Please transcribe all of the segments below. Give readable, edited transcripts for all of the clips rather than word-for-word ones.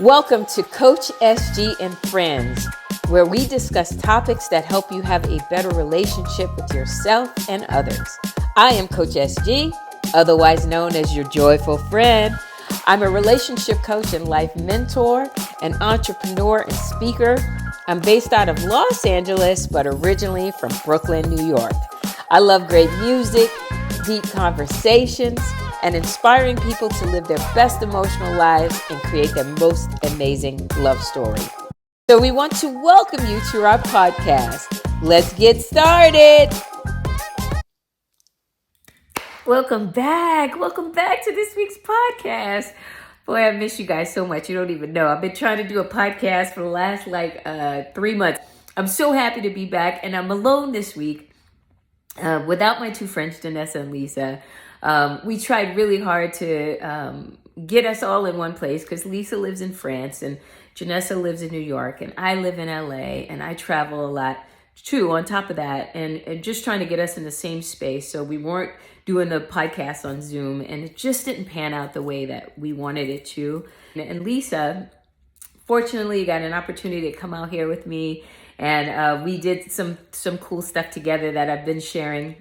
Welcome to Coach SG and Friends, where we discuss topics that help you have a better relationship with yourself and others. I am Coach SG, otherwise known as your joyful friend. I'm a relationship coach and life mentor, an entrepreneur and speaker. I'm based out of Los Angeles, but originally from Brooklyn, New York. I love great music, deep conversations, and inspiring people to live their best emotional lives and create their most amazing love story. So we want to welcome you to our podcast. Let's get started. Welcome back. Welcome back to this week's podcast. Boy, I miss you guys so much. You don't even know. I've been trying to do a podcast for the last 3 months. I'm so happy to be back, and I'm alone this week without my two friends, Janessa and Lisa. We tried really hard to get us all in one place because Lisa lives in France and Janessa lives in New York and I live in LA and I travel a lot too on top of that, and just trying to get us in the same space. So we weren't doing the podcast on Zoom, and it just didn't pan out the way that we wanted it to. And Lisa, fortunately, got an opportunity to come out here with me, and we did some cool stuff together that I've been sharing.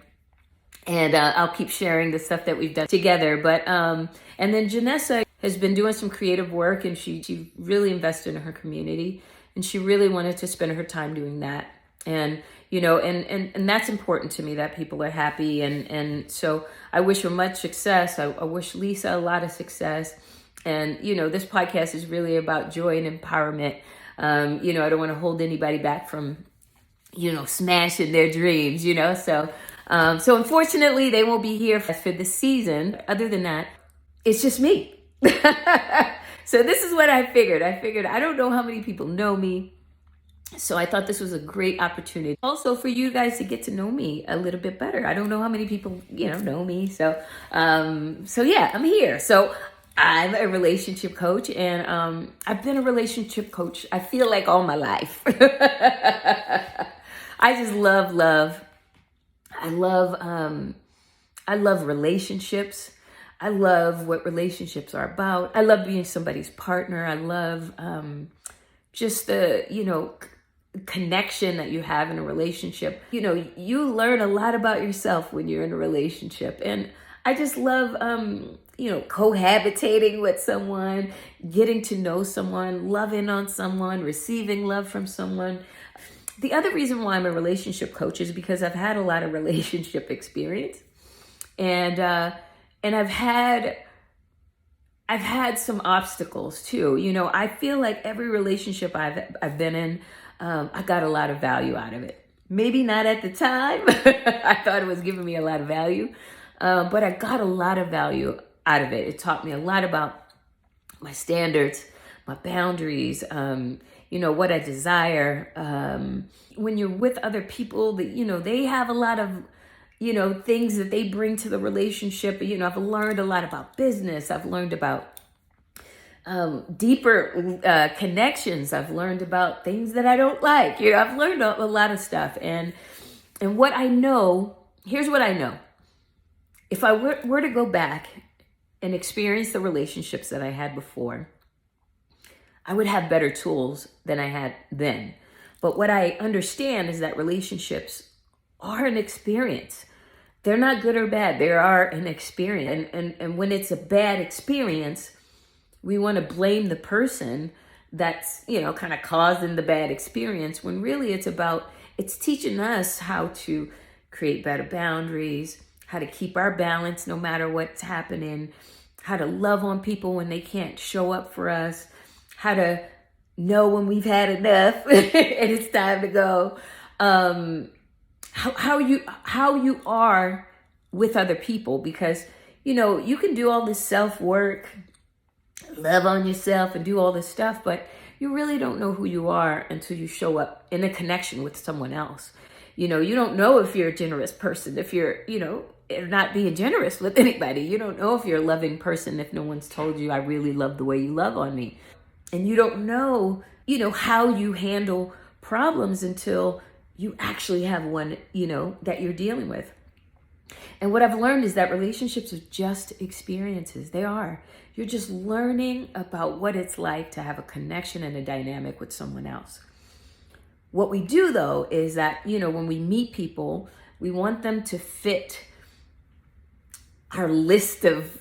And I'll keep sharing the stuff that we've done together. But and then Janessa has been doing some creative work, and she really invested in her community, and she really wanted to spend her time doing that. And you know, and that's important to me, that people are happy, and so I wish her much success. I wish Lisa a lot of success. And you know, this podcast is really about joy and empowerment. You know, I don't want to hold anybody back from, you know, smashing their dreams, you know. So unfortunately, they won't be here for this season. Other than that, it's just me. So this is what I figured. I don't know how many people know me. So I thought this was a great opportunity also for you guys to get to know me a little bit better. I don't know how many people, you know me. So yeah, I'm here. So I'm a relationship coach, and I've been a relationship coach, I feel like, all my life. I just love. I love relationships. I love what relationships are about. I love being somebody's partner. I love just the, you know, connection that you have in a relationship. You know, you learn a lot about yourself when you're in a relationship. And I just love, you know, cohabitating with someone, getting to know someone, loving on someone, receiving love from someone. The other reason why I'm a relationship coach is because I've had a lot of relationship experience, and I've had some obstacles too. You know, I feel like every relationship I've been in, I got a lot of value out of it. Maybe not at the time. I thought it was giving me a lot of value, but I got a lot of value out of it. It taught me a lot about my standards, my boundaries, you know, what I desire. When you're with other people, that, you know, they have a lot of, you know, things that they bring to the relationship. You know, I've learned a lot about business. I've learned about deeper connections. I've learned about things that I don't like. You know, I've learned a lot of stuff. And what I know, here's what I know. If I were to go back and experience the relationships that I had before, I would have better tools than I had then. But what I understand is that relationships are an experience. They're not good or bad. They are an experience. And when it's a bad experience, we want to blame the person that's, you know, kind of causing the bad experience, when really it's teaching us how to create better boundaries, how to keep our balance no matter what's happening, how to love on people when they can't show up for us, how to know when we've had enough and it's time to go. How you are with other people, because, you know, you can do all this self-work, love on yourself and do all this stuff, but you really don't know who you are until you show up in a connection with someone else. You know, you don't know if you're a generous person, if you're, you know, not being generous with anybody. You don't know if you're a loving person if no one's told you, I really love the way you love on me. And you don't know, you know, how you handle problems until you actually have one, you know, that you're dealing with. And what I've learned is that relationships are just experiences. They are. You're just learning about what it's like to have a connection and a dynamic with someone else. What we do though is that, when we meet people, we want them to fit our list of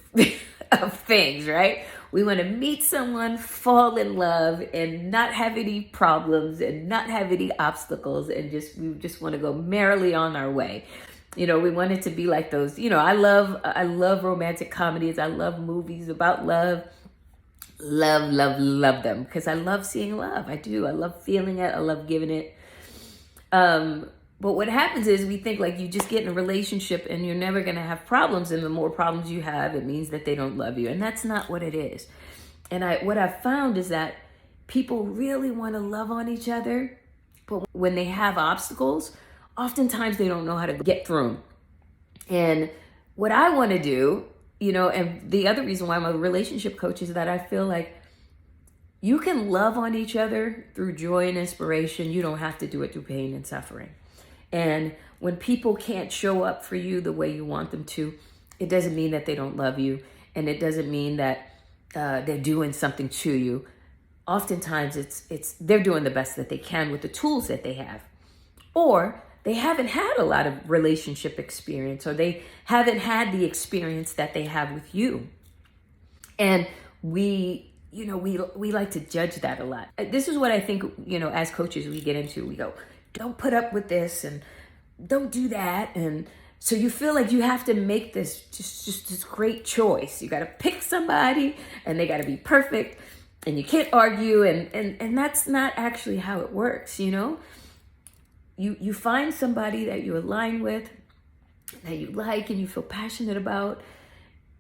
of things, right? We want to meet someone, fall in love, and not have any problems and not have any obstacles, and we just want to go merrily on our way. We want it to be like those, I love romantic comedies. I love movies about love. Love them because I love seeing love. I do. I love feeling it. I love giving it. But what happens is we think like you just get in a relationship and you're never going to have problems. And the more problems you have, it means that they don't love you. And that's not what it is. And what I've found is that people really want to love on each other. But when they have obstacles, oftentimes they don't know how to get through them. And what I want to do, and the other reason why I'm a relationship coach is that I feel like you can love on each other through joy and inspiration. You don't have to do it through pain and suffering. And when people can't show up for you the way you want them to, it doesn't mean that they don't love you. And it doesn't mean that they're doing something to you. Oftentimes it's they're doing the best that they can with the tools that they have. Or they haven't had a lot of relationship experience, or they haven't had the experience that they have with you. And we like to judge that a lot. This is what I think, as coaches we get into. We go, don't put up with this and don't do that. And so you feel like you have to make this just this great choice. You got to pick somebody and they got to be perfect and you can't argue. And that's not actually how it works. You find somebody that you align with, that you like and you feel passionate about.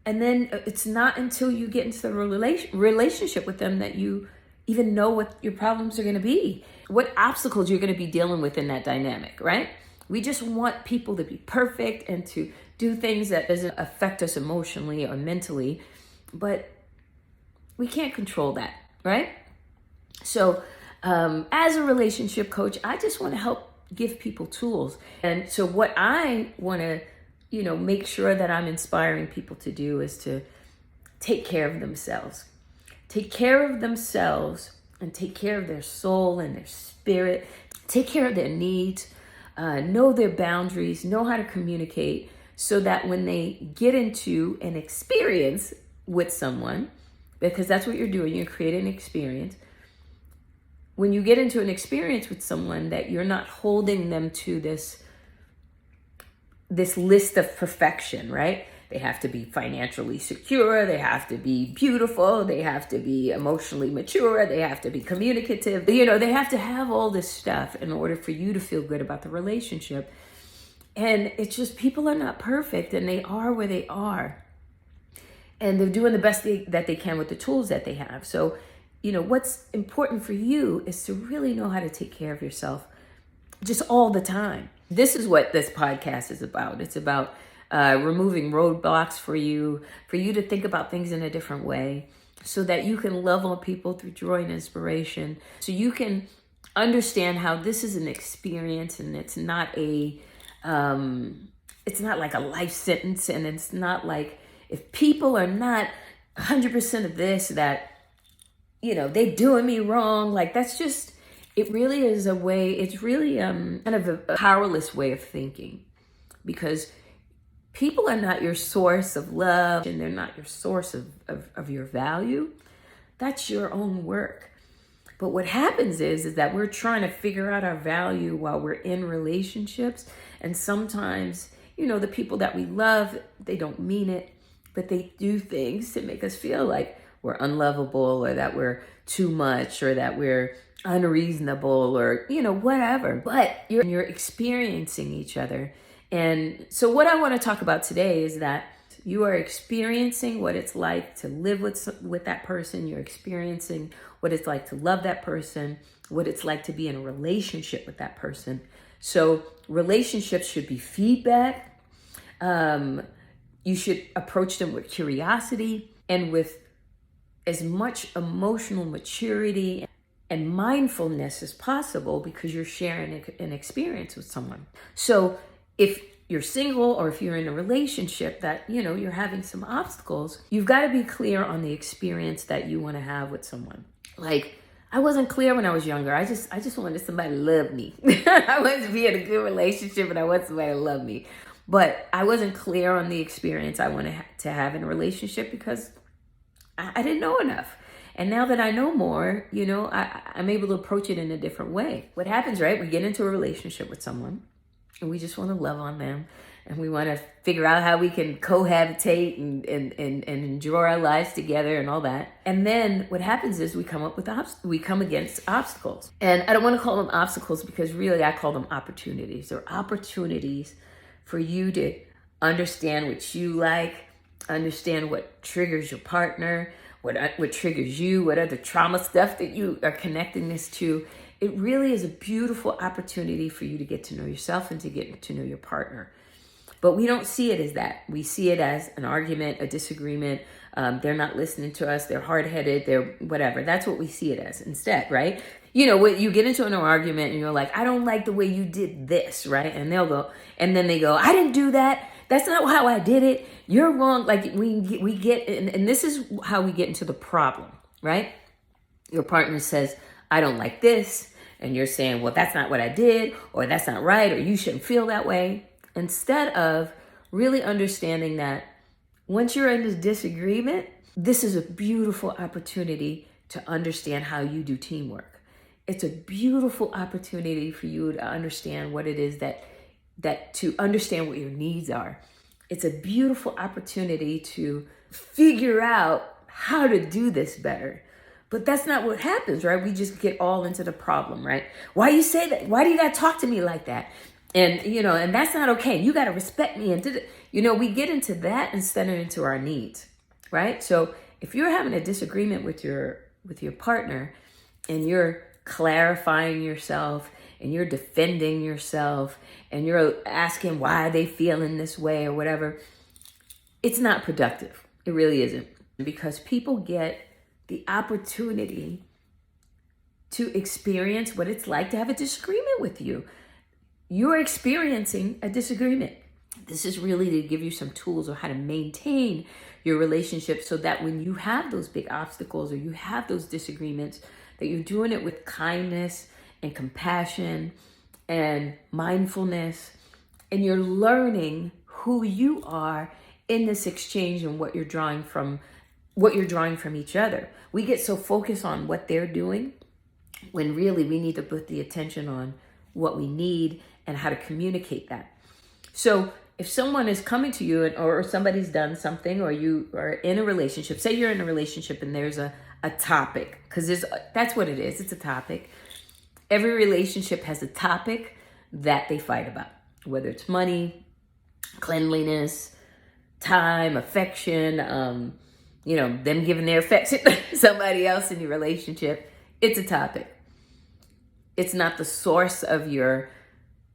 And then it's not until you get into the relationship with them that you even know what your problems are going to be, what obstacles you're going to be dealing with in that dynamic, right? We just want people to be perfect and to do things that doesn't affect us emotionally or mentally, but we can't control that, right? So as a relationship coach, I just want to help give people tools. And so what I want to, make sure that I'm inspiring people to do is to take care of themselves. Take care of themselves and take care of their soul and their spirit. Take care of their needs, know their boundaries, know how to communicate so that when they get into an experience with someone, because that's what you're doing, you're creating an experience. When you get into an experience with someone, that you're not holding them to this list of perfection, right? They have to be financially secure. They have to be beautiful. They have to be emotionally mature. They have to be communicative. They have to have all this stuff in order for you to feel good about the relationship. And it's just people are not perfect and they are where they are. And they're doing the best that they can with the tools that they have. So, what's important for you is to really know how to take care of yourself just all the time. This is what this podcast is about. It's about removing roadblocks for you to think about things in a different way so that you can love on people through joy and inspiration. So you can understand how this is an experience and it's not like a life sentence. And it's not like if people are not 100% of this, that, they're doing me wrong. Like that's just, it really is a way, it's really kind of a powerless way of thinking, because people are not your source of love and they're not your source of your value. That's your own work. But what happens is that we're trying to figure out our value while we're in relationships. And sometimes, the people that we love, they don't mean it, but they do things to make us feel like we're unlovable or that we're too much or that we're unreasonable or, whatever. But you're experiencing each other. And so what I want to talk about today is that you are experiencing what it's like to live with that person. You're experiencing what it's like to love that person, what it's like to be in a relationship with that person. So relationships should be feedback. You should approach them with curiosity and with as much emotional maturity and mindfulness as possible, because you're sharing an experience with someone. So if you're single or if you're in a relationship that, you're having some obstacles, you've got to be clear on the experience that you want to have with someone. Like, I wasn't clear when I was younger. I just wanted somebody to love me. I wanted to be in a good relationship and I want somebody to love me. But I wasn't clear on the experience I wanted to have in a relationship because I didn't know enough. And now that I know more, I'm able to approach it in a different way. What happens, right? We get into a relationship with someone and we just want to love on them. And we want to figure out how we can cohabitate and enjoy our lives together and all that. And then what happens is we come against obstacles. And I don't want to call them obstacles because really I call them opportunities. They're opportunities for you to understand what you like, understand what triggers your partner, what triggers you, what other trauma stuff that you are connecting this to. It really is a beautiful opportunity for you to get to know yourself and to get to know your partner. But we don't see it as that. We see it as an argument, a disagreement. They're not listening to us. They're hard-headed. They're whatever. That's what we see it as instead, right? When you get into an argument and you're like, I don't like the way you did this, right? And then they go, I didn't do that. That's not how I did it. You're wrong. Like we get, and this is how we get into the problem, right? Your partner says, I don't like this. And you're saying, well, that's not what I did, or that's not right, or you shouldn't feel that way. Instead of really understanding that once you're in this disagreement, this is a beautiful opportunity to understand how you do teamwork. It's a beautiful opportunity for you to understand what it is that to understand what your needs are. It's a beautiful opportunity to figure out how to do this better. But that's not what happens, right? We just get all into the problem, right? Why you say that? Why do you got to talk to me like that? And, and that's not okay. You got to respect me. And, we get into that instead of into our needs, right? So if you're having a disagreement with your partner and you're clarifying yourself and you're defending yourself and you're asking why they feel in this way or whatever, it's not productive. It really isn't, because people get the opportunity to experience what it's like to have a disagreement with you. You're experiencing a disagreement. This is really to give you some tools on how to maintain your relationship so that when you have those big obstacles or you have those disagreements, that you're doing it with kindness and compassion and mindfulness, and you're learning who you are in this exchange and what you're drawing from each other. We get so focused on what they're doing when really we need to put the attention on what we need and how to communicate that. So if someone is coming to you or somebody's done something, or you are in a relationship, say you're in a relationship and there's a topic, because that's what it is. It's a topic. Every relationship has a topic that they fight about, whether it's money, cleanliness, time, affection, them giving their affection to somebody else in your relationship. It's a topic. It's not the source of your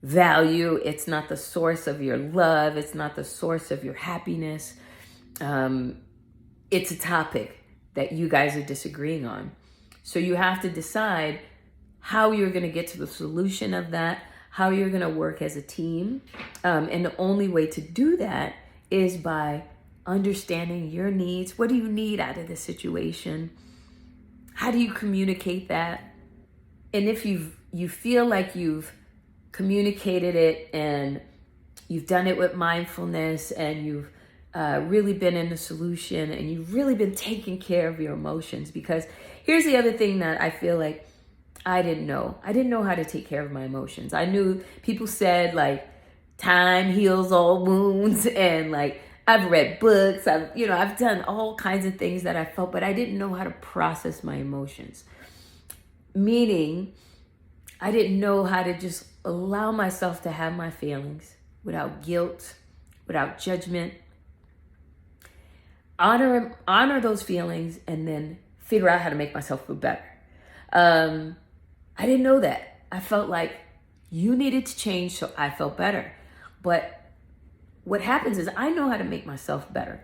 value. It's not the source of your love. It's not the source of your happiness. It's a topic that you guys are disagreeing on. So you have to decide how you're going to get to the solution of that, how you're going to work as a team. And the only way to do that is by understanding your needs. What do you need out of the situation? How do you communicate that? And if you feel like you've communicated it and you've done it with mindfulness and you've really been in the solution and you've really been taking care of your emotions, because here's the other thing that I feel like I didn't know. I didn't know how to take care of my emotions. I knew people said like time heals all wounds, and like I've read books, I've done all kinds of things that I felt, but I didn't know how to process my emotions. Meaning, I didn't know how to just allow myself to have my feelings without guilt, without judgment. Honor those feelings and then figure out how to make myself feel better. I didn't know that. I felt like you needed to change so I felt better. But what happens is I know how to make myself better.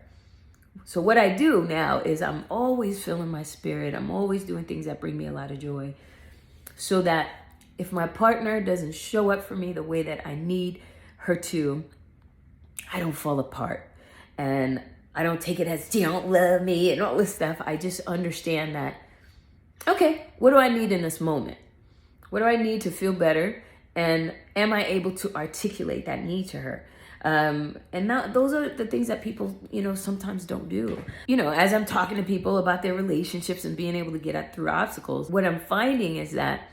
So what I do now is I'm always filling my spirit. I'm always doing things that bring me a lot of joy, so that if my partner doesn't show up for me the way that I need her to, I don't fall apart. And I don't take it as, you don't love me and all this stuff. I just understand that, okay, what do I need in this moment? What do I need to feel better? And am I able to articulate that need to her? And now those are the things that people, sometimes don't do. As I'm talking to people about their relationships and being able to get at through obstacles, what I'm finding is that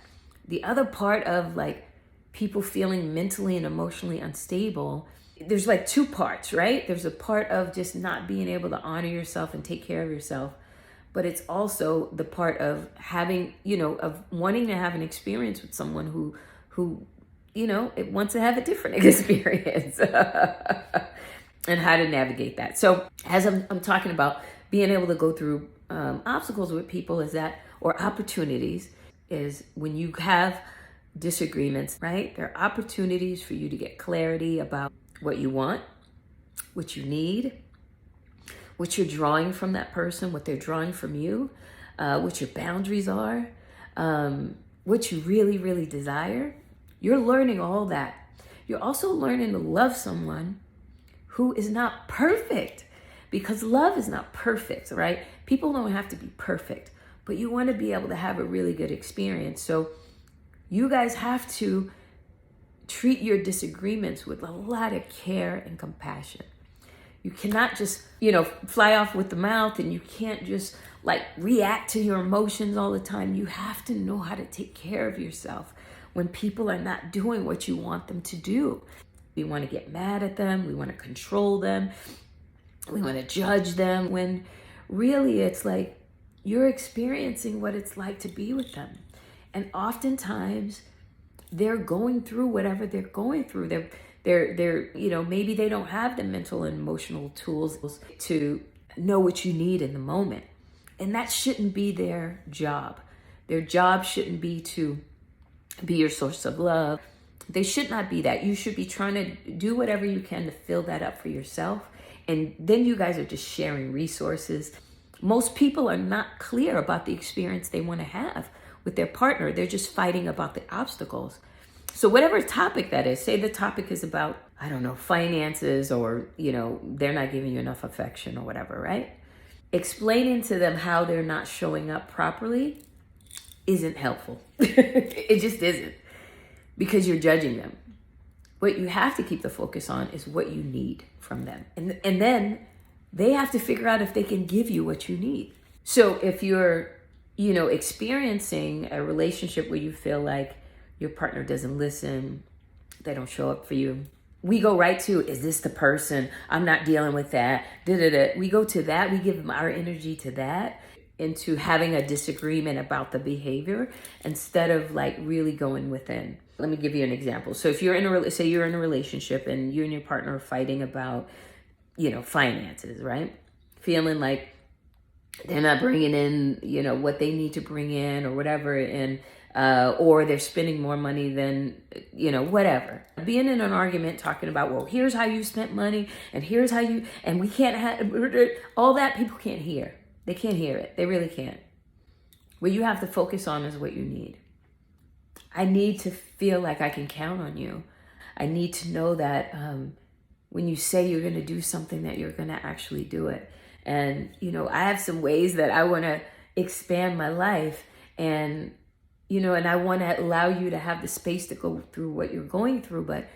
the other part of like people feeling mentally and emotionally unstable, there's like two parts, right? There's a part of just not being able to honor yourself and take care of yourself. But it's also the part of having, of wanting to have an experience with someone who it wants to have a different experience and how to navigate that. So as I'm talking about being able to go through obstacles with people or opportunities, is when you have disagreements, right? There are opportunities for you to get clarity about what you want, what you need, what you're drawing from that person, what they're drawing from you, what your boundaries are, what you really, really desire. You're learning all that. You're also learning to love someone who is not perfect, because love is not perfect, right? People don't have to be perfect, but you want to be able to have a really good experience. So you guys have to treat your disagreements with a lot of care and compassion. You cannot just, fly off with the mouth, and you can't just like react to your emotions all the time. You have to know how to take care of yourself when people are not doing what you want them to do. We want to get mad at them. We want to control them. We want to judge them, when really it's like you're experiencing what it's like to be with them. And oftentimes they're going through whatever they're going through. They're maybe they don't have the mental and emotional tools to know what you need in the moment. And that shouldn't be their job. Their job shouldn't be to be your source of love. They should not be that. You should be trying to do whatever you can to fill that up for yourself. And then you guys are just sharing resources. Most people are not clear about the experience they want to have with their partner. They're just fighting about the obstacles. So whatever topic that is, say the topic is about, finances, or, they're not giving you enough affection or whatever, right? Explaining to them how they're not showing up properly isn't helpful. It just isn't, because you're judging them. What you have to keep the focus on is what you need from them. And then they have to figure out if they can give you what you need. So if you're, experiencing a relationship where you feel like your partner doesn't listen, they don't show up for you, we go right to, is this the person? I'm not dealing with that. We go to that. We give them our energy to that, into having a disagreement about the behavior, instead of like really going within. Let me give you an example. So if you're in a relationship and you and your partner are fighting about, finances, right? Feeling like they're not bringing in, what they need to bring in or whatever, and or they're spending more money than, whatever. Being in an argument talking about, well, here's how you spent money, and here's how you, and we can't have, all that people can't hear. They can't hear it. They really can't. What you have to focus on is what you need. I need to feel like I can count on you. I need to know that when you say you're going to do something, that you're going to actually do it. And, I have some ways that I want to expand my life, and, and I want to allow you to have the space to go through what you're going through, but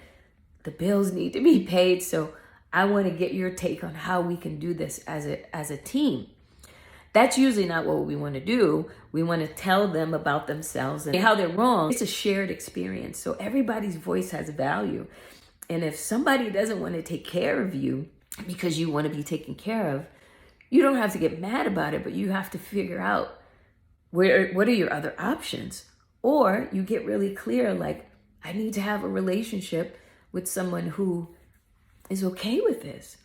the bills need to be paid. So I want to get your take on how we can do this as a team. That's usually not what we want to do. We want to tell them about themselves and how they're wrong. It's a shared experience. So everybody's voice has value. And if somebody doesn't want to take care of you because you want to be taken care of, you don't have to get mad about it, but you have to figure out what are your other options. Or you get really clear, like, I need to have a relationship with someone who is okay with this.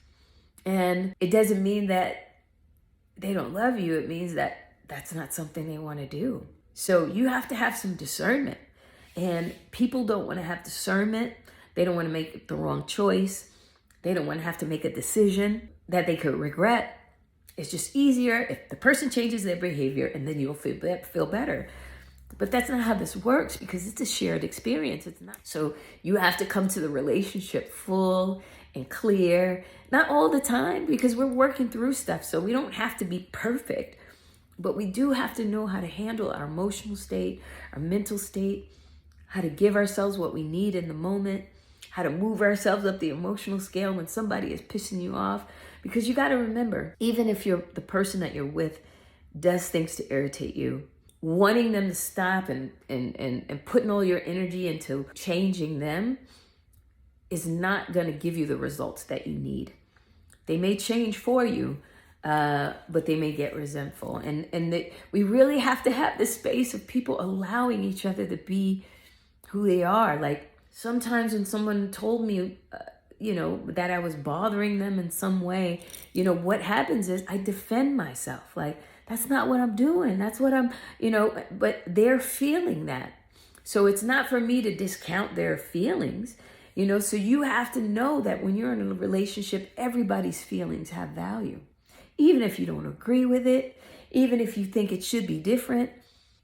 And it doesn't mean that they don't love you. It means that that's not something they want to do. So you have to have some discernment. And people don't want to have discernment. They don't want to make the wrong choice. They don't want to have to make a decision that they could regret. It's just easier if the person changes their behavior, and then you'll feel better. But that's not how this works, because it's a shared experience. It's not. So you have to come to the relationship full and clear. Not all the time, because we're working through stuff, so we don't have to be perfect. But we do have to know how to handle our emotional state, our mental state, how to give ourselves what we need in the moment, how to move ourselves up the emotional scale when somebody is pissing you off. Because you got to remember, even if the person that you're with does things to irritate you, wanting them to stop and putting all your energy into changing them is not going to give you the results that you need. They may change for you, but they may get resentful. And we really have to have this space of people allowing each other to be who they are. Like sometimes when someone told me, that I was bothering them in some way, what happens is I defend myself. Like, that's not what I'm doing. That's what I'm, but they're feeling that. So it's not for me to discount their feelings, so you have to know that when you're in a relationship, everybody's feelings have value. Even if you don't agree with it, even if you think it should be different,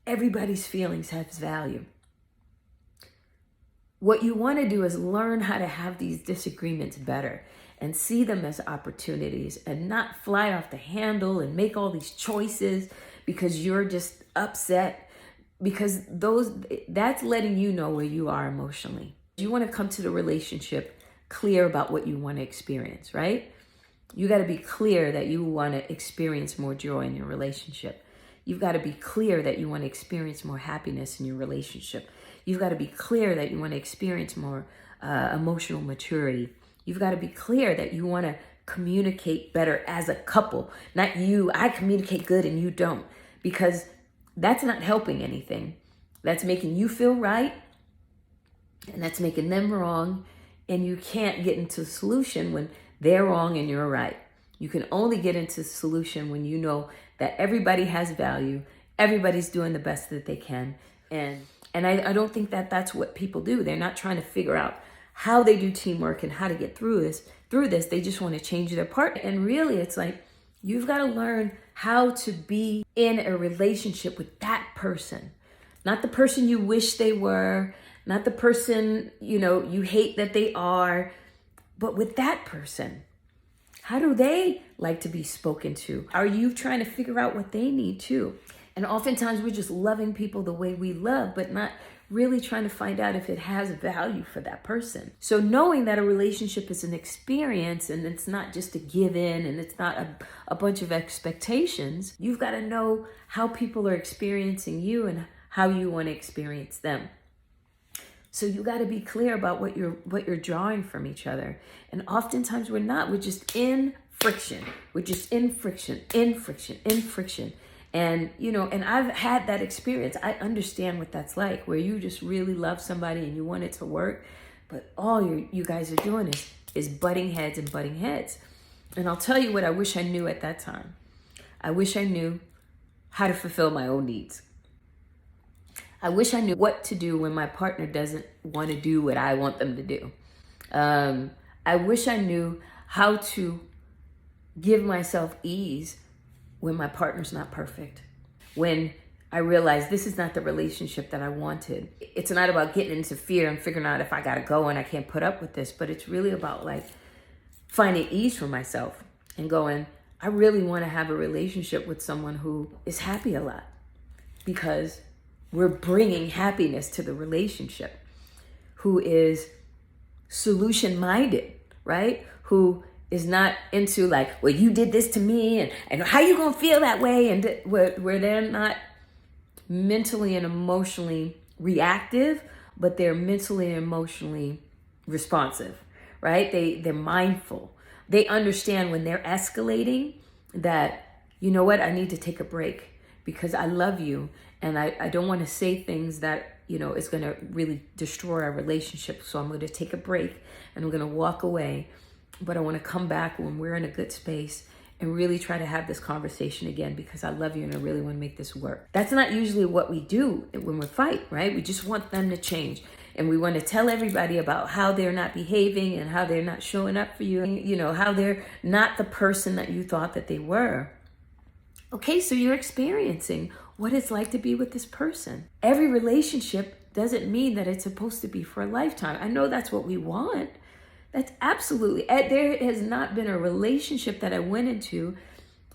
everybody's feelings has value. What you want to do is learn how to have these disagreements better and see them as opportunities and not fly off the handle and make all these choices because you're just upset, because that's letting you know where you are emotionally. You want to come to the relationship clear about what you want to experience, right? You got to be clear that you want to experience more joy in your relationship. You've got to be clear that you want to experience more happiness in your relationship. You've got to be clear that you want to experience more emotional maturity. You've got to be clear that you want to communicate better as a couple. Not I communicate good and you don't, because that's not helping anything. That's making you feel right, and that's making them wrong, and you can't get into a solution when they're wrong and you're right. You can only get into a solution when you know that everybody has value, everybody's doing the best that they can, and I don't think that that's what people do. They're not trying to figure out how they do teamwork and how to get through this. They just want to change their partner. And really, it's like, you've got to learn how to be in a relationship with that person. Not the person you wish they were, not the person, you hate that they are, but with that person. How do they like to be spoken to? Are you trying to figure out what they need too? And oftentimes we're just loving people the way we love, but not really trying to find out if it has value for that person. So knowing that a relationship is an experience and it's not just a give in and it's not a bunch of expectations, you've got to know how people are experiencing you and how you want to experience them. So you got to be clear about what you're drawing from each other. And oftentimes we're not. We're just in friction. We're just in friction. And, and I've had that experience. I understand what that's like, where you just really love somebody and you want it to work, but all you guys are doing is butting heads. And I'll tell you what I wish I knew at that time. I wish I knew how to fulfill my own needs. I wish I knew what to do when my partner doesn't want to do what I want them to do. I wish I knew how to give myself ease when my partner's not perfect. When I realize this is not the relationship that I wanted. It's not about getting into fear and figuring out if I gotta go and I can't put up with this, but it's really about like finding ease for myself and going, I really want to have a relationship with someone who is happy a lot, because we're bringing happiness to the relationship, who is solution-minded, right? Who is not into like, well, you did this to me and how you gonna feel that way? And where they're not mentally and emotionally reactive, but they're mentally and emotionally responsive, right? They're mindful. They understand when they're escalating that, you know what, I need to take a break because I love you and I don't want to say things that, is going to really destroy our relationship. So I'm going to take a break and I'm going to walk away. But I want to come back when we're in a good space and really try to have this conversation again because I love you and I really want to make this work. That's not usually what we do when we fight, right? We just want them to change. And we want to tell everybody about how they're not behaving and how they're not showing up for you. And, how they're not the person that you thought that they were. Okay, so you're experiencing what it's like to be with this person. Every relationship doesn't mean that it's supposed to be for a lifetime. I know that's what we want. That's absolutely, there has not been a relationship that I went into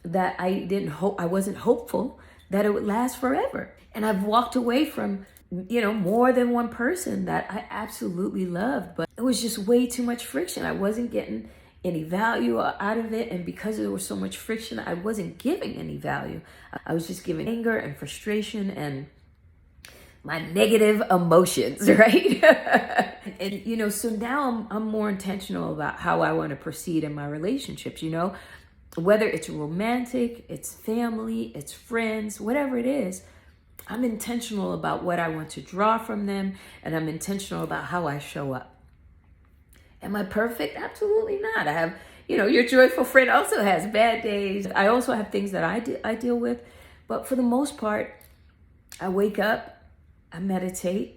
that I wasn't hopeful that it would last forever. And I've walked away from, more than one person that I absolutely loved, but it was just way too much friction. I wasn't getting any value out of it. And because there was so much friction, I wasn't giving any value. I was just giving anger and frustration and my negative emotions, right? And, so now I'm more intentional about how I want to proceed in my relationships, whether it's romantic, it's family, it's friends, whatever it is. I'm intentional about what I want to draw from them, and I'm intentional about how I show up. Am I perfect? Absolutely not. I have, your joyful friend also has bad days. I also have things that I deal with, but for the most part, I wake up, I meditate,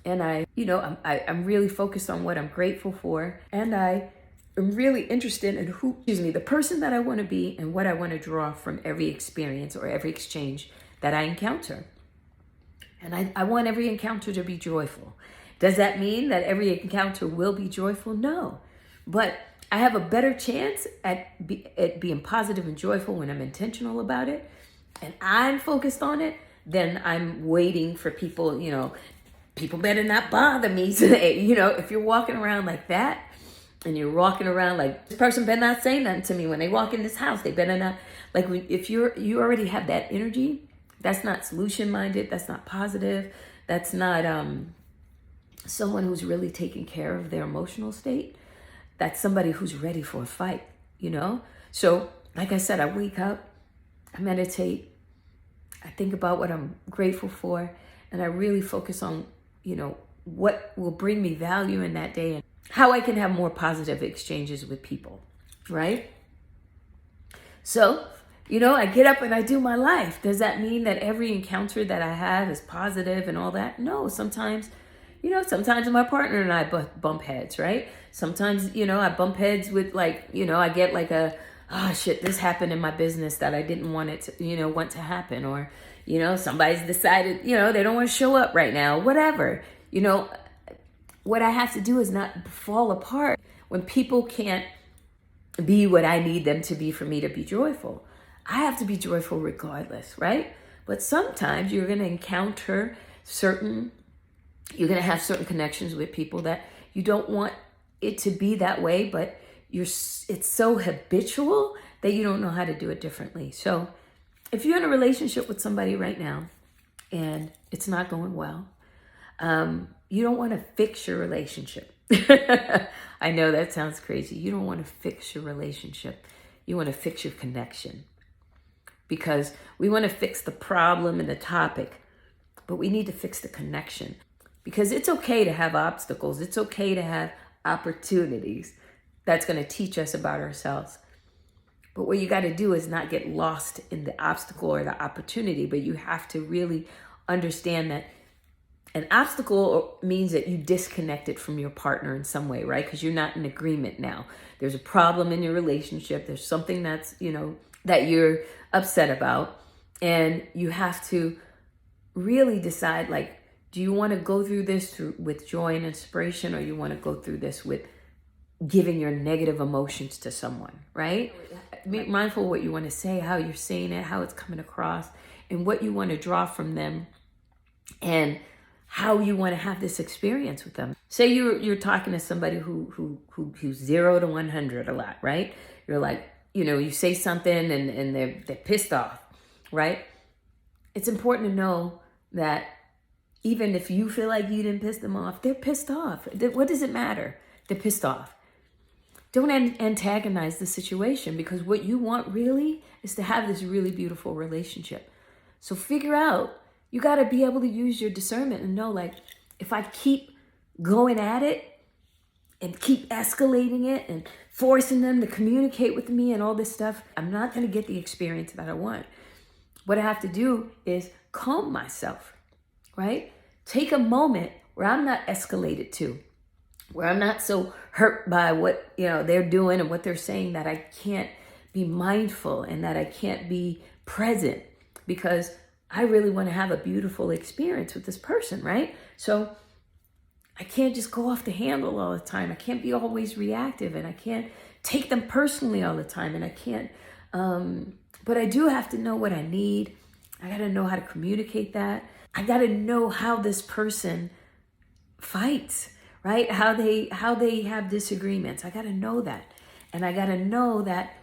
and I'm really focused on what I'm grateful for, and I am really interested in the person that I want to be and what I want to draw from every experience or every exchange that I encounter. And I want every encounter to be joyful. Does that mean that every encounter will be joyful? No. But I have a better chance at being positive and joyful when I'm intentional about it and I'm focused on it than I'm waiting for people, people better not bother me today. If you're walking around like that and you're walking around like, this person better not say nothing to me when they walk in this house. They better not, if you already have that energy, that's not solution minded. That's not positive. That's not someone who's really taking care of their emotional state. That's somebody who's ready for a fight, So like I said, I wake up, I meditate, I think about what I'm grateful for, and I really focus on, what will bring me value in that day and how I can have more positive exchanges with people, right? So, I get up and I do my life. Does that mean that every encounter that I have is positive and all that? No, sometimes my partner and I bump heads, right? Sometimes, I bump heads with I get like oh shit, this happened in my business that I didn't want it to, want to happen. Or, somebody's decided, they don't want to show up right now, whatever. What I have to do is not fall apart when people can't be what I need them to be for me to be joyful. I have to be joyful regardless, right? But sometimes you're going to encounter you're going to have certain connections with people that you don't want it to be that way, but it's so habitual that you don't know how to do it differently. So if you're in a relationship with somebody right now and it's not going well, you don't want to fix your relationship. I know that sounds crazy. You don't want to fix your relationship. You want to fix your connection. Because we want to fix the problem and the topic, but we need to fix the connection. Because it's okay to have obstacles. It's okay to have opportunities. That's going to teach us about ourselves. But what you got to do is not get lost in the obstacle or the opportunity, but you have to really understand that an obstacle means that you disconnected from your partner in some way, right? Because you're not in agreement now. There's a problem in your relationship. There's something that's, that you're upset about. And you have to really decide, do you want to go through this with joy and inspiration, or you want to go through this with giving your negative emotions to someone, right? Be mindful of what you want to say, how you're saying it, how it's coming across, and what you want to draw from them, and how you want to have this experience with them. Say you're talking to somebody who's 0 to 100 a lot, right? You're like, you say something and they're pissed off, right? It's important to know that even if you feel like you didn't piss them off, they're pissed off. What does it matter? They're pissed off. Don't antagonize the situation, because what you want really is to have this really beautiful relationship. So figure out, you got to be able to use your discernment and know, if I keep going at it and keep escalating it and forcing them to communicate with me and all this stuff, I'm not going to get the experience that I want. What I have to do is calm myself, right? Take a moment where I'm not escalated to, where I'm not so hurt by what, they're doing and what they're saying, that I can't be mindful and that I can't be present, because I really want to have a beautiful experience with this person, right? So I can't just go off the handle all the time. I can't be always reactive, and I can't take them personally all the time. And I can't, but I do have to know what I need. I got to know how to communicate that. I got to know how this person fights, right? How they have disagreements. I got to know that. And I got to know that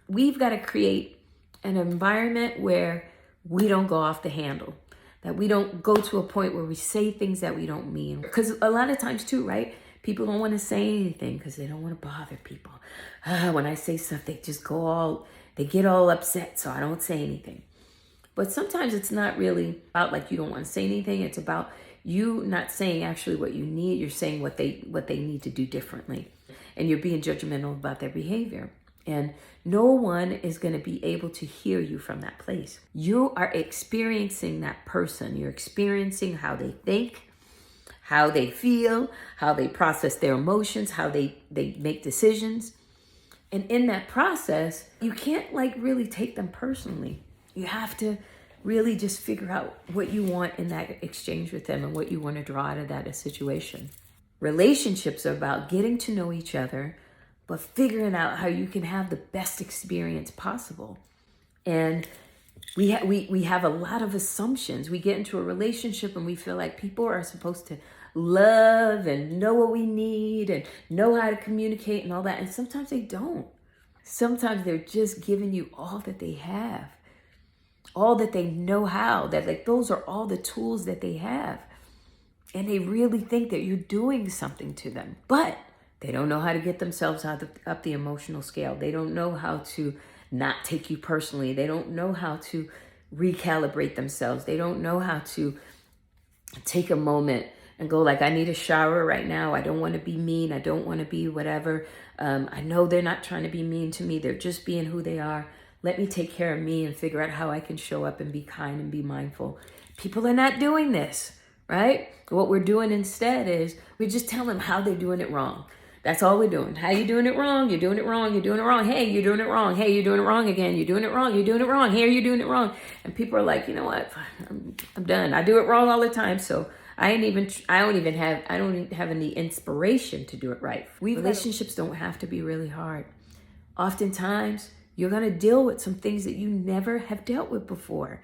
we've got to create an environment where we don't go off the handle, that we don't go to a point where we say things that we don't mean. Because a lot of times too, right? People don't want to say anything because they don't want to bother people. When I say stuff, they just they get all upset, so I don't say anything. But sometimes it's not really about like you don't want to say anything. It's about you not saying actually what you need. You're saying what they need to do differently. And you're being judgmental about their behavior. And no one is going to be able to hear you from that place. You are experiencing that person. You're experiencing how they think, how they feel, how they process their emotions, how they make decisions. And in that process, you can't like really take them personally. You have to really just figure out what you want in that exchange with them and what you want to draw out of that situation. Relationships are about getting to know each other, but figuring out how you can have the best experience possible. And we have a lot of assumptions. We get into a relationship and we feel like people are supposed to love and know what we need and know how to communicate and all that. And sometimes they don't. Sometimes they're just giving you all that they have, all that they know how, that like those are all the tools that they have. And they really think that you're doing something to them, but they don't know how to get themselves up the emotional scale. They don't know how to not take you personally. They don't know how to recalibrate themselves. They don't know how to take a moment and go like, I need a shower right now. I don't want to be mean. I don't want to be whatever. I know they're not trying to be mean to me. They're just being who they are. Let me take care of me and figure out how I can show up and be kind and be mindful. People are not doing this, right? What we're doing instead is we just tell them how they're doing it wrong. That's all we're doing. How you doing it wrong? You're doing it wrong. You're doing it wrong. Hey, you're doing it wrong. Hey, you're doing it wrong again. You're doing it wrong. You're doing it wrong. Here, you're doing it wrong. And people are like, you know what? I'm done. I do it wrong all the time. So I don't even have any inspiration to do it right. Relationships don't have to be really hard. Oftentimes, you're going to deal with some things that you never have dealt with before.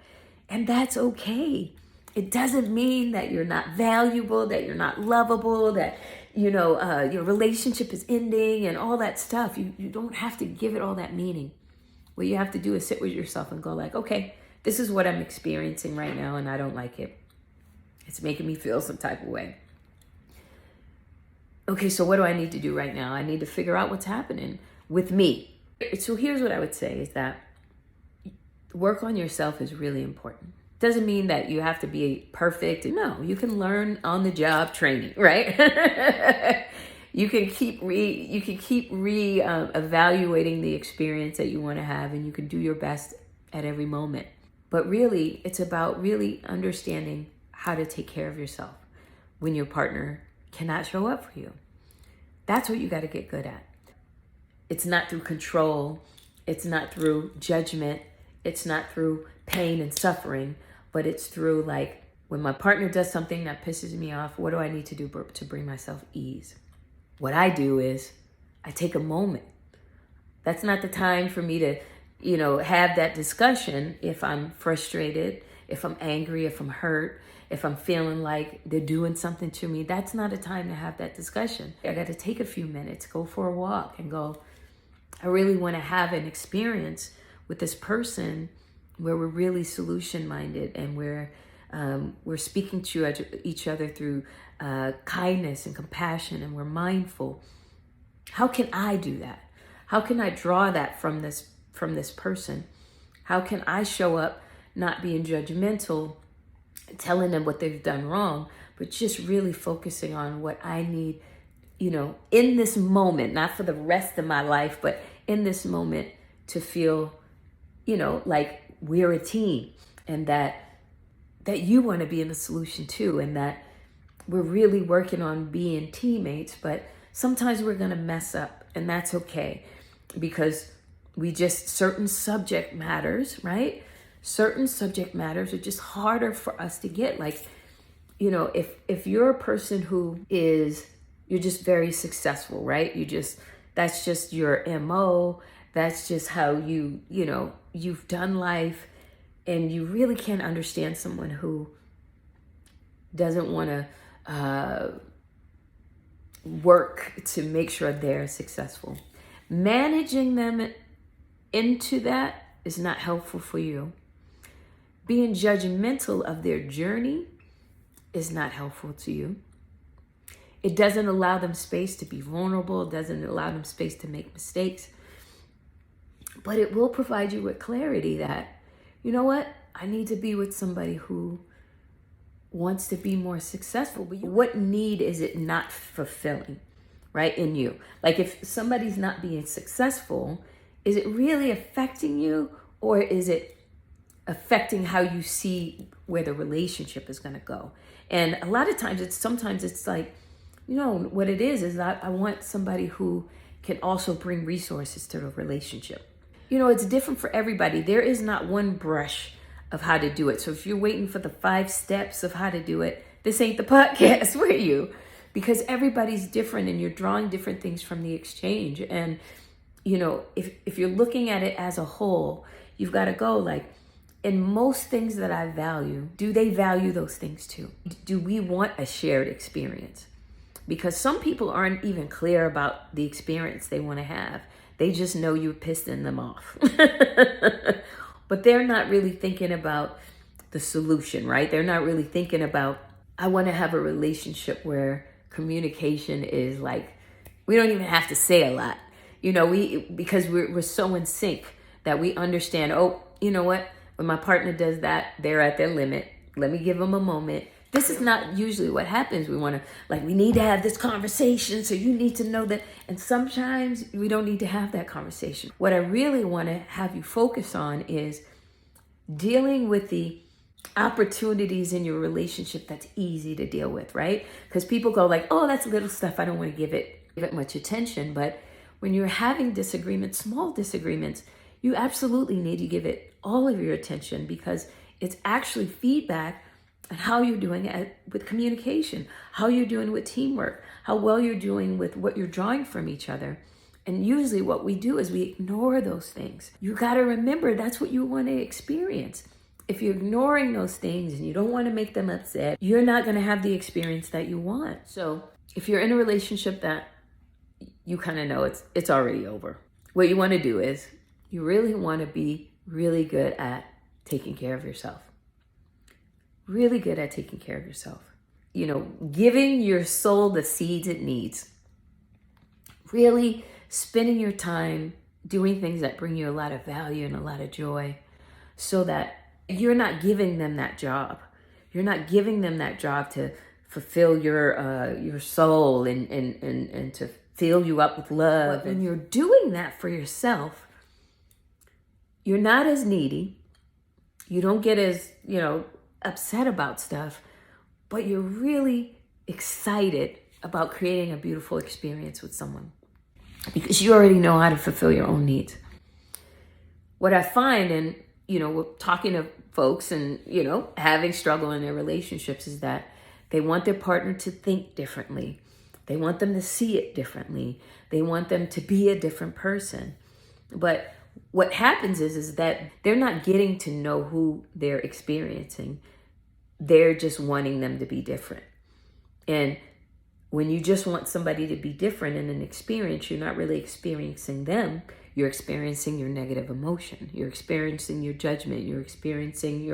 And that's okay. It doesn't mean that you're not valuable, that you're not lovable, that, your relationship is ending and all that stuff. You don't have to give it all that meaning. What you have to do is sit with yourself and go like, okay, this is what I'm experiencing right now and I don't like it. It's making me feel some type of way. Okay, so what do I need to do right now? I need to figure out what's happening with me. So here's what I would say is that work on yourself is really important. Doesn't mean that you have to be perfect. No, you can learn on the job training, right? You can keep evaluating the experience that you want to have, and you can do your best at every moment. But really, it's about really understanding how to take care of yourself when your partner cannot show up for you. That's what you got to get good at. It's not through control. It's not through judgment. It's not through pain and suffering, but it's through like when my partner does something that pisses me off, what do I need to do to bring myself ease? What I do is I take a moment. That's not the time for me to, have that discussion if I'm frustrated, if I'm angry, if I'm hurt, if I'm feeling like they're doing something to me. That's not a time to have that discussion. I got to take a few minutes, go for a walk and go, I really want to have an experience with this person where we're really solution-minded and we're speaking to each other through kindness and compassion, and we're mindful. How can I do that? How can I draw that from this person? How can I show up not being judgmental, telling them what they've done wrong, but just really focusing on what I need, in this moment, not for the rest of my life, but in this moment to feel, like we're a team, and that you want to be in the solution too, and that we're really working on being teammates, but sometimes we're going to mess up, and that's okay, because certain subject matters, right? Certain subject matters are just harder for us to get. Like, if you're a person you're just very successful, right? That's just your MO. That's just how you've done life. And you really can't understand someone who doesn't want to work to make sure they're successful. Managing them into that is not helpful for you. Being judgmental of their journey is not helpful to you. It doesn't allow them space to be vulnerable. It doesn't allow them space to make mistakes. But it will provide you with clarity that, you know what? I need to be with somebody who wants to be more successful. But what need is it not fulfilling, right, in you? Like if somebody's not being successful, is it really affecting you, or is it affecting how you see where the relationship is going to go? And a lot of times sometimes it's like, what it is I want somebody who can also bring resources to the relationship. It's different for everybody. There is not one brush of how to do it. So if you're waiting for the 5 steps of how to do it, this ain't the podcast for you, because everybody's different and you're drawing different things from the exchange. And, if you're looking at it as a whole, you've got to go like, in most things that I value, do they value those things too? Do we want a shared experience? Because some people aren't even clear about the experience they want to have. They just know you're pissing them off. But they're not really thinking about the solution, right? They're not really thinking about, I want to have a relationship where communication is like, we don't even have to say a lot. Because we're so in sync that we understand, oh, you know what? When my partner does that, they're at their limit. Let me give them a moment. This is not usually what happens. We need to have this conversation, so you need to know that. And sometimes we don't need to have that conversation. What I really want to have you focus on is dealing with the opportunities in your relationship that's easy to deal with, right? Because people go like, oh, that's little stuff. I don't want to give it much attention. But when you're having disagreements, small disagreements, you absolutely need to give it all of your attention, because it's actually feedback on how you're doing with communication, how you're doing with teamwork, how well you're doing with what you're drawing from each other. And usually what we do is we ignore those things. You got to remember that's what you want to experience. If you're ignoring those things and you don't want to make them upset, you're not going to have the experience that you want. So if you're in a relationship that you kind of know it's already over, what you want to do is you really want to be really good at taking care of yourself. Really good at taking care of yourself. Giving your soul the seeds it needs. Really spending your time doing things that bring you a lot of value and a lot of joy, so that you're not giving them that job. You're not giving them that job to fulfill your soul and to fill you up with love. But when you're doing that for yourself, you're not as needy. You don't get as, upset about stuff, but you're really excited about creating a beautiful experience with someone, because you already know how to fulfill your own needs. What I find, and, we're talking to folks and, having struggle in their relationships, is that they want their partner to think differently. They want them to see it differently. They want them to be a different person. But what happens is that they're not getting to know who they're experiencing. They're just wanting them to be different. And when you just want somebody to be different in an experience, you're not really experiencing them. You're experiencing your negative emotion. You're experiencing your judgment. You're experiencing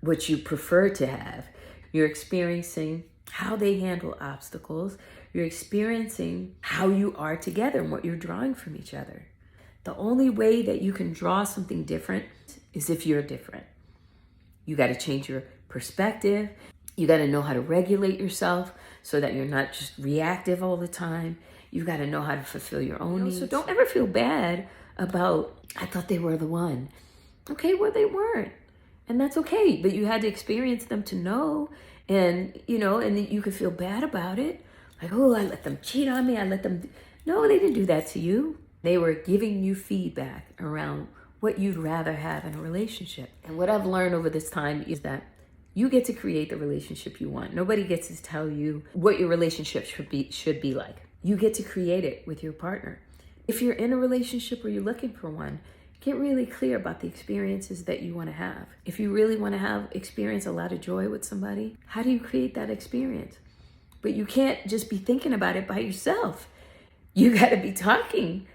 what you prefer to have. You're experiencing how they handle obstacles. You're experiencing how you are together and what you're drawing from each other. The only way that you can draw something different is if you're different. You got to change your perspective. You got to know how to regulate yourself so that you're not just reactive all the time. You got to know how to fulfill your own needs. So don't ever feel bad about, I thought they were the one. Okay, well, they weren't. And that's okay. But you had to experience them to know. And, and you could feel bad about it. Like, oh, I let them cheat on me. No, they didn't do that to you. They were giving you feedback around what you'd rather have in a relationship. And what I've learned over this time is that You get to create the relationship you want. Nobody gets to tell you what your relationship should be like. You get to create it with your partner. If you're in a relationship or you're looking for one, get really clear about the experiences that you want to have. If you really want to experience a lot of joy with somebody, how do you create that experience? But you can't just be thinking about it by yourself. You got to be talking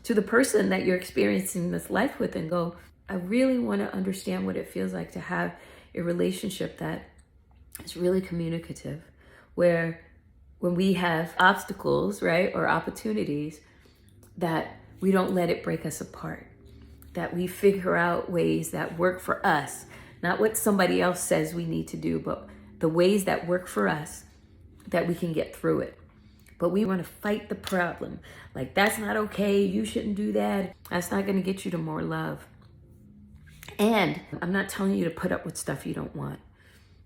to the person that you're experiencing this life with and go, I really want to understand what it feels like to have a relationship that is really communicative, where when we have obstacles, right, or opportunities, that we don't let it break us apart, that we figure out ways that work for us, not what somebody else says we need to do, but the ways that work for us, that we can get through it. But we want to fight the problem. Like, that's not okay. You shouldn't do that. That's not going to get you to more love. And I'm not telling you to put up with stuff you don't want.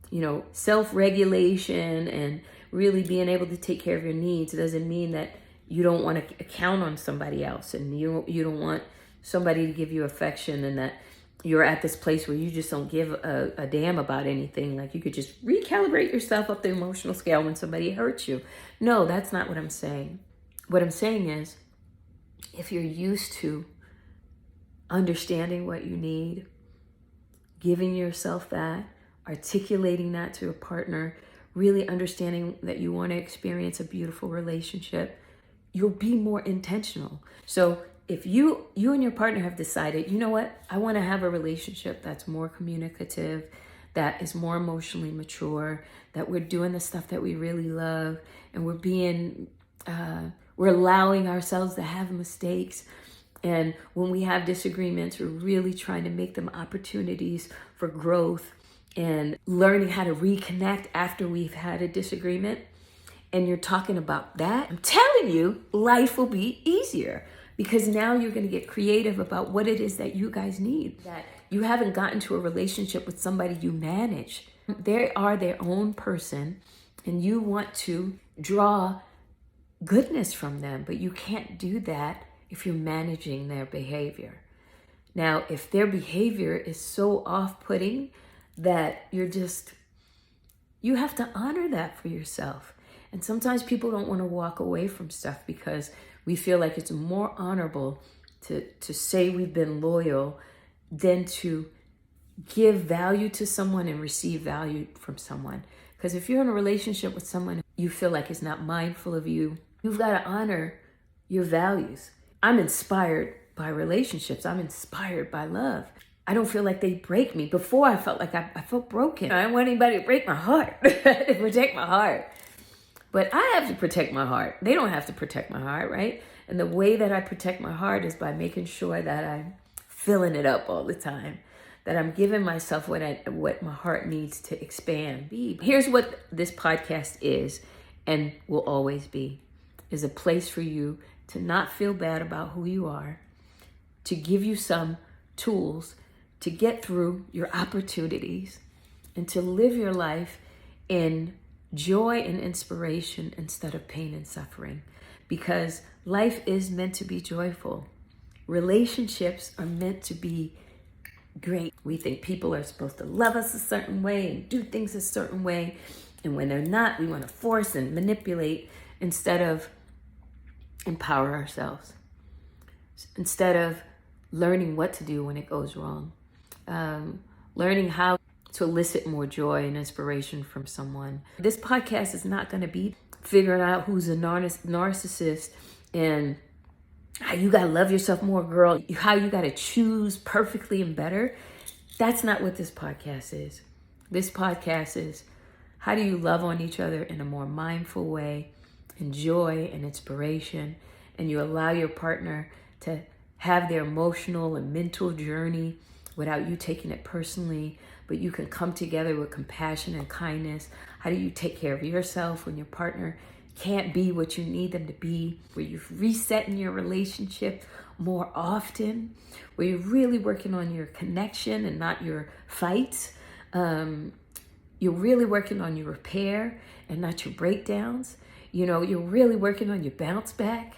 You know, self-regulation and really being able to take care of your needs doesn't mean that you don't want to count on somebody else, and you don't want somebody to give you affection, and that you're at this place where you just don't give a damn about anything. Like, you could just recalibrate yourself up the emotional scale when somebody hurts you. No, that's not what I'm saying. What I'm saying is, if you're used to understanding what you need, giving yourself that, articulating that to a partner, really understanding that you want to experience a beautiful relationship, you'll be more intentional. So if you and your partner have decided, you know what, I want to have a relationship that's more communicative, that is more emotionally mature, that we're doing the stuff that we really love, and we're allowing ourselves to have mistakes. And when we have disagreements, we're really trying to make them opportunities for growth and learning how to reconnect after we've had a disagreement. And you're talking about that, I'm telling you, life will be easier, because now you're going to get creative about what it is that you guys need. That you haven't gotten to a relationship with somebody you manage. They are their own person, and you want to draw goodness from them, but you can't do that if you're managing their behavior. Now, if their behavior is so off-putting that you have to honor that for yourself. And sometimes people don't want to walk away from stuff because we feel like it's more honorable to say we've been loyal than to give value to someone and receive value from someone. Because if you're in a relationship with someone you feel like is not mindful of you, you've got to honor your values. I'm inspired by relationships. I'm inspired by love. I don't feel like they break me. Before, I felt like I felt broken. I don't want anybody to break my heart, to protect my heart. But I have to protect my heart. They don't have to protect my heart, right? And the way that I protect my heart is by making sure that I'm filling it up all the time, that I'm giving myself what my heart needs to expand. Here's what this podcast is and will always be, is a place for you to not feel bad about who you are, to give you some tools to get through your opportunities, and to live your life in joy and inspiration instead of pain and suffering. Because life is meant to be joyful. Relationships are meant to be great. We think people are supposed to love us a certain way and do things a certain way. And when they're not, we want to force and manipulate instead of empower ourselves, instead of learning what to do when it goes wrong, learning how to elicit more joy and inspiration from someone. This podcast is not going to be figuring out who's a narcissist and how you got to love yourself more, girl, how you got to choose perfectly and better. That's not what this podcast is. This podcast is, how do you love on each other in a more mindful way, and joy and inspiration, and you allow your partner to have their emotional and mental journey without you taking it personally, but you can come together with compassion and kindness. How do you take care of yourself when your partner can't be what you need them to be, where you're resetting your relationship more often, where you're really working on your connection and not your fights. You're really working on your repair and not your breakdowns. You know, you're really working on your bounce back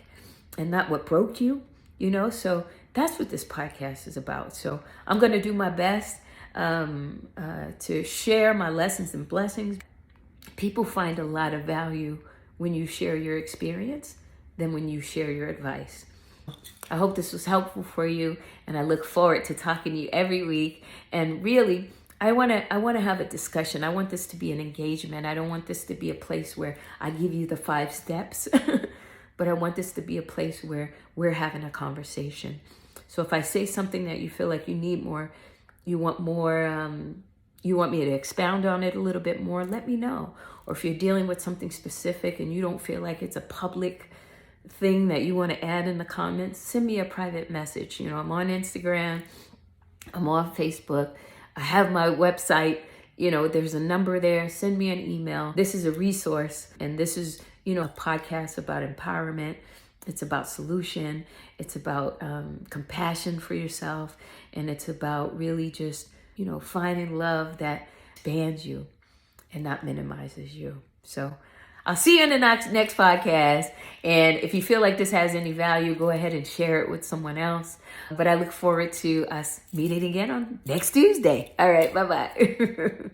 and not what broke you, you know? So that's what this podcast is about. So I'm going to do my best. to share my lessons and blessings. People find a lot of value when you share your experience than when you share your advice. I hope this was helpful for you, and I look forward to talking to you every week. And really, I want to have a discussion. I want this to be an engagement. I don't want this to be a place where I give you the 5 steps, but I want this to be a place where we're having a conversation. So if I say something that you feel like you need more, you want more, you want me to expound on it a little bit more, let me know. Or if you're dealing with something specific and you don't feel like it's a public thing that you want to add in the comments, send me a private message. I'm on Instagram, I'm on Facebook, I have my website, there's a number there. Send me an email. This is a resource, and this is, a podcast about empowerment. It's about solution. It's about compassion for yourself, and it's about really just, finding love that expands you and not minimizes you. So I'll see you in the next podcast. And if you feel like this has any value, go ahead and share it with someone else. But I look forward to us meeting again on next Tuesday. All right, bye-bye.